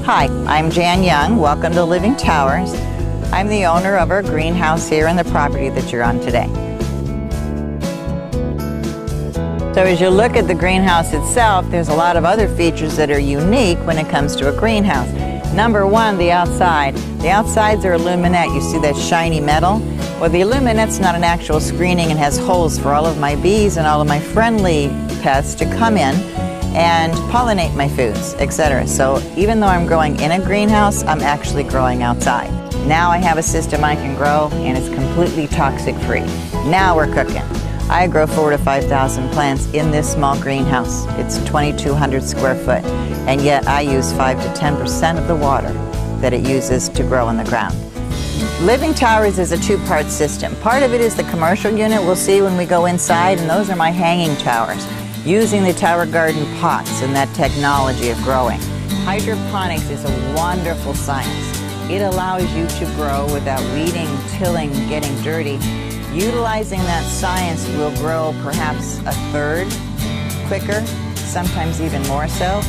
Hi, I'm Jan Young. Welcome to Living Towers. I'm the owner of our greenhouse here in the property that you're on today. So as you look at the greenhouse itself, there's a lot of other features that are unique when it comes to a greenhouse. Number one, the outside. The outsides are aluminette. You see that shiny metal? Well, the aluminette's not an actual screening and has holes for all of my bees and all of my friendly pests to come in and pollinate my foods, etc. So even though I'm growing in a greenhouse, I'm actually growing outside. Now I have a system I can grow and it's completely toxic free. Now we're cooking. I grow 4,000 to 5,000 plants in this small greenhouse. It's 2,200 square foot, and yet I use 5 to 10% of the water that it uses to grow in the ground. Living Towers is a two-part system. Part of it is the commercial unit we'll see when we go inside, and those are my hanging towers, using the Tower Garden pots and that technology of growing. Hydroponics is a wonderful science. It allows you to grow without weeding, tilling, getting dirty. Utilizing that science will grow perhaps a third quicker, sometimes even more so,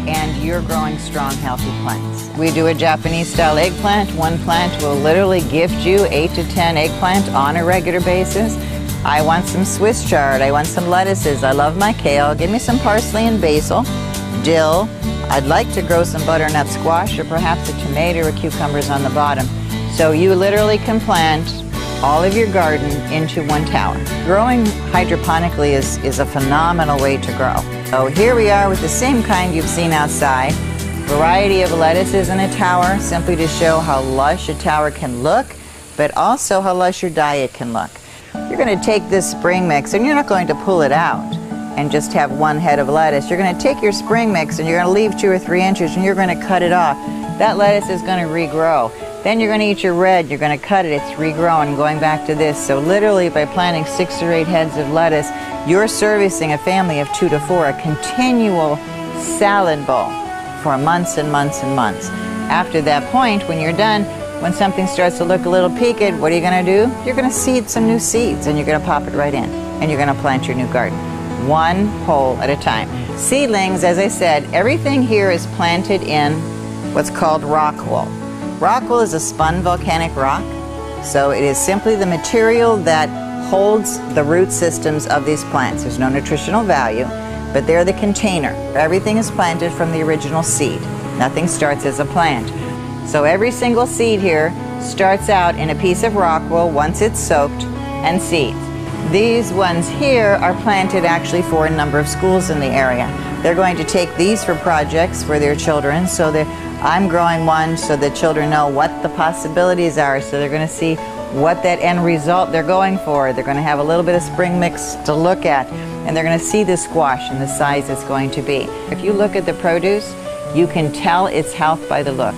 and you're growing strong, healthy plants. We do a Japanese-style eggplant. One plant will literally gift you 8 to 10 eggplant on a regular basis. I want some Swiss chard. I want some lettuces. I love my kale. Give me some parsley and basil, dill. I'd like to grow some butternut squash or perhaps a tomato or cucumbers on the bottom. So you literally can plant all of your garden into one tower. Growing hydroponically is a phenomenal way to grow. So here we are with the same kind you've seen outside. Variety of lettuces in a tower, simply to show how lush a tower can look, but also how lush your diet can look. You're going to take this spring mix and you're not going to pull it out and just have one head of lettuce. You're going to take your spring mix and you're going to leave 2 or 3 inches and you're going to cut it off. That lettuce is going to regrow. Then you're going to eat your red, you're going to cut it, it's regrowing, going back to this. So literally by planting 6 or 8 heads of lettuce, you're servicing a family of 2 to 4, a continual salad bowl for months and months and months. After that point, when you're done, when something starts to look a little peaked, what are you going to do? You're going to seed some new seeds and you're going to pop it right in and you're going to plant your new garden. One hole at a time. Seedlings, as I said, everything here is planted in what's called rock wool. Rock wool is a spun volcanic rock, so it is simply the material that holds the root systems of these plants. There's no nutritional value, but they're the container. Everything is planted from the original seed. Nothing starts as a plant. So every single seed here starts out in a piece of rock wool once it's soaked and seeds. These ones here are planted actually for a number of schools in the area. They're going to take these for projects for their children, so I'm growing one so the children know what the possibilities are, so they're going to see what that end result they're going for. They're going to have a little bit of spring mix to look at, and they're going to see the squash and the size it's going to be. If you look at the produce, you can tell its health by the look.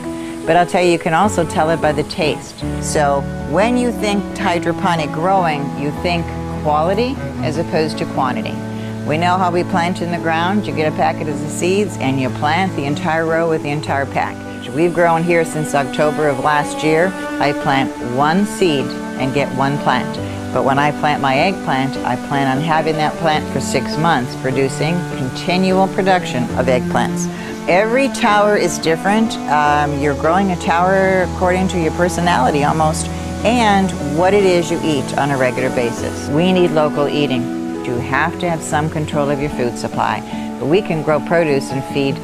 But I'll tell you, you can also tell it by the taste. So when you think hydroponic growing, you think quality as opposed to quantity. We know how we plant in the ground. You get a packet of the seeds and you plant the entire row with the entire package. We've grown here since October of last year. I plant 1 seed and get 1 plant. But when I plant my eggplant, I plan on having that plant for 6 months, producing continual production of eggplants. Every tower is different. You're growing a tower according to your personality almost, and what it is you eat on a regular basis. We need local eating. You have to have some control of your food supply, but we can grow produce and feed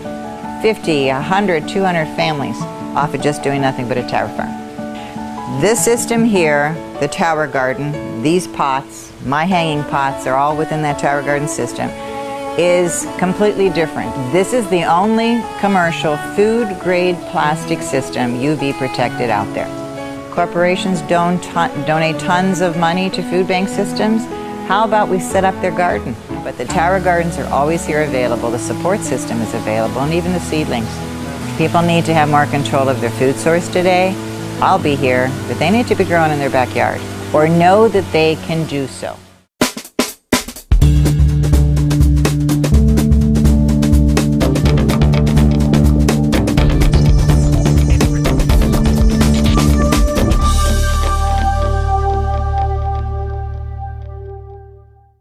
50, 100, 200 families off of just doing nothing but a tower farm. This system here, the Tower Garden, these pots, my hanging pots are all within that Tower Garden system, is completely different. This is the only commercial food-grade plastic system UV protected out there. Corporations donate tons of money to food bank systems. How about we set up their garden? But the Tower Gardens are always here available. The support system is available, and even the seedlings. People need to have more control of their food source today. I'll be here, but they need to be grown in their backyard or know that they can do so.